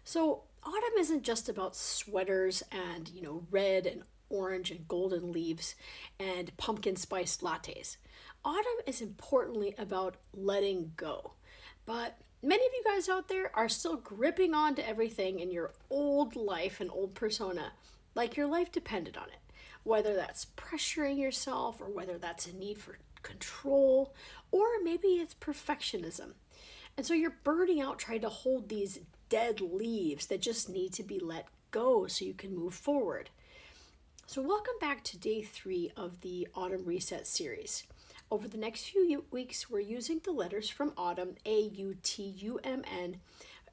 So, autumn isn't just about sweaters and, red and orange and golden leaves and pumpkin spice lattes. Autumn is importantly about letting go. But many of you guys out there are still gripping on to everything in your old life and old persona, like your life depended on it. Whether that's pressuring yourself, or whether that's a need for control, or maybe it's perfectionism. And so you're burning out trying to hold these dead leaves that just need to be let go so you can move forward. So, welcome back to day 3 of the Autumn Reset series. Over the next few weeks, we're using the letters from Autumn, Autumn,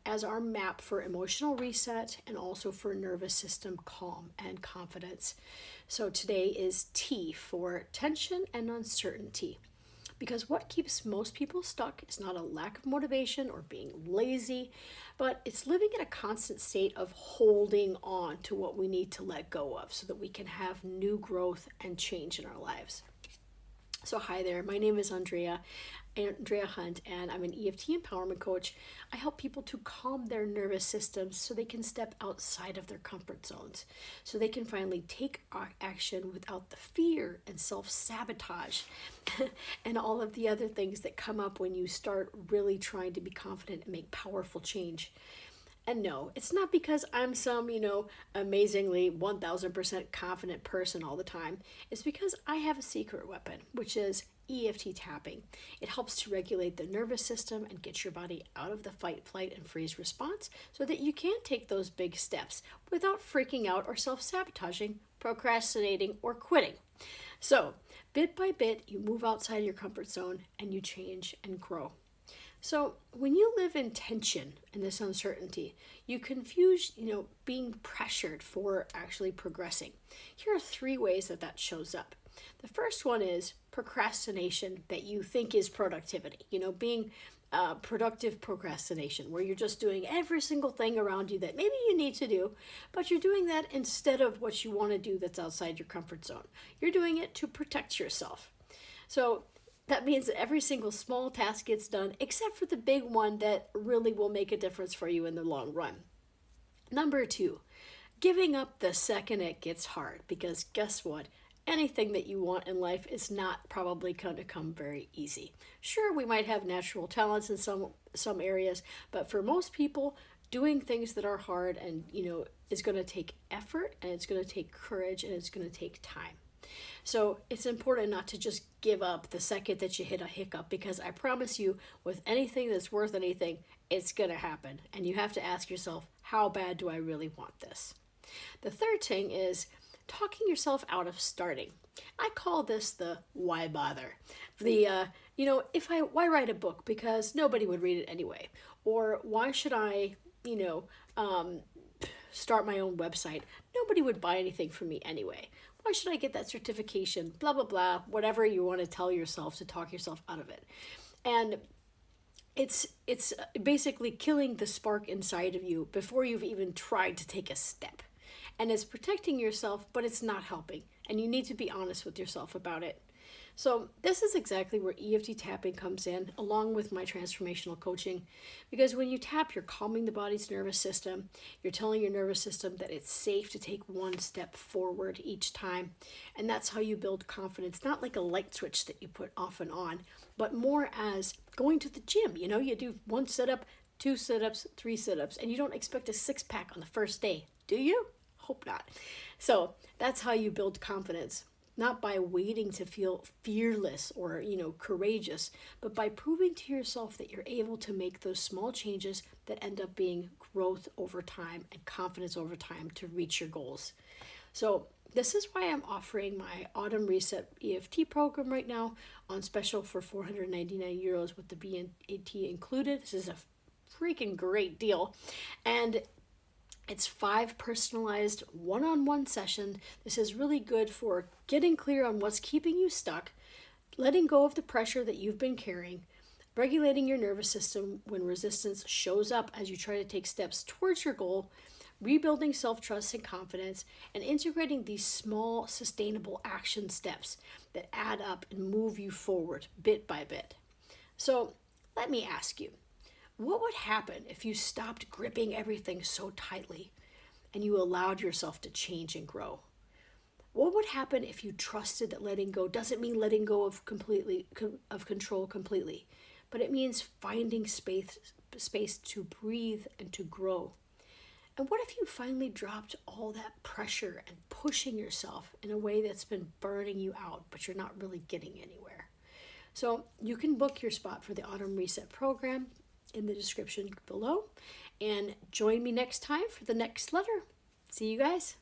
as our map for emotional reset and also for nervous system calm and confidence. So, today is T for tension and uncertainty. Because what keeps most people stuck is not a lack of motivation or being lazy, but it's living in a constant state of holding on to what we need to let go of so that we can have new growth and change in our lives. So hi there, my name is Andrea Hunt, and I'm an EFT empowerment coach. I help people to calm their nervous systems so they can step outside of their comfort zones, so they can finally take action without the fear and self-sabotage and all of the other things that come up when you start really trying to be confident and make powerful change. And no, it's not because I'm some, amazingly 1000% confident person all the time. It's because I have a secret weapon, which is EFT tapping. It helps to regulate the nervous system and get your body out of the fight, flight, and freeze response so that you can take those big steps without freaking out or self-sabotaging, procrastinating, or quitting. So, bit by bit, you move outside your comfort zone and you change and grow. So when you live in tension and this uncertainty, you confuse, being pressured for actually progressing. Here are 3 ways that shows up. The first one is procrastination that you think is productivity, being productive procrastination, where you're just doing every single thing around you that maybe you need to do, but you're doing that instead of what you want to do that's outside your comfort zone. You're doing it to protect yourself. So that means that every single small task gets done, except for the big one that really will make a difference for you in the long run. Number 2, giving up the second it gets hard, because guess what? Anything that you want in life is not probably going to come very easy. Sure, we might have natural talents in some areas, but for most people, doing things that are hard and, is going to take effort, and it's going to take courage, and it's going to take time. So it's important not to just give up the second that you hit a hiccup, because I promise you, with anything that's worth anything, it's going to happen. And you have to ask yourself, how bad do I really want this? The third thing is talking yourself out of starting. I call this the why bother. Why write a book? Because nobody would read it anyway. Or why should I, start my own website? Nobody would buy anything from me anyway. Why should I get that certification? Blah, blah, blah, whatever you want to tell yourself to talk yourself out of it. And it's basically killing the spark inside of you before you've even tried to take a step. And it's protecting yourself, but it's not helping. And you need to be honest with yourself about it. So this is exactly where EFT tapping comes in, along with my transformational coaching. Because when you tap, you're calming the body's nervous system. You're telling your nervous system that it's safe to take one step forward each time. And that's how you build confidence, not like a light switch that you put off and on, but more as going to the gym. You do 1 sit-up, 2 sit-ups, 3 sit-ups, and you don't expect a 6-pack on the first day, do you? Hope not. So that's how you build confidence. Not by waiting to feel fearless or, courageous, but by proving to yourself that you're able to make those small changes that end up being growth over time and confidence over time to reach your goals. So this is why I'm offering my Autumn Reset EFT program right now on special for €499 with the VAT included. This is a freaking great deal. And it's 5 personalized one-on-one sessions. This is really good for getting clear on what's keeping you stuck, letting go of the pressure that you've been carrying, regulating your nervous system when resistance shows up as you try to take steps towards your goal, rebuilding self-trust and confidence, and integrating these small, sustainable action steps that add up and move you forward bit by bit. So let me ask you, What would happen if you stopped gripping everything so tightly and you allowed yourself to change and grow? What would happen if you trusted that letting go doesn't mean letting go of control completely, but it means finding space to breathe and to grow? And what if you finally dropped all that pressure and pushing yourself in a way that's been burning you out, but you're not really getting anywhere? So you can book your spot for the Autumn Reset program in the description below, and join me next time for the next letter. See you guys.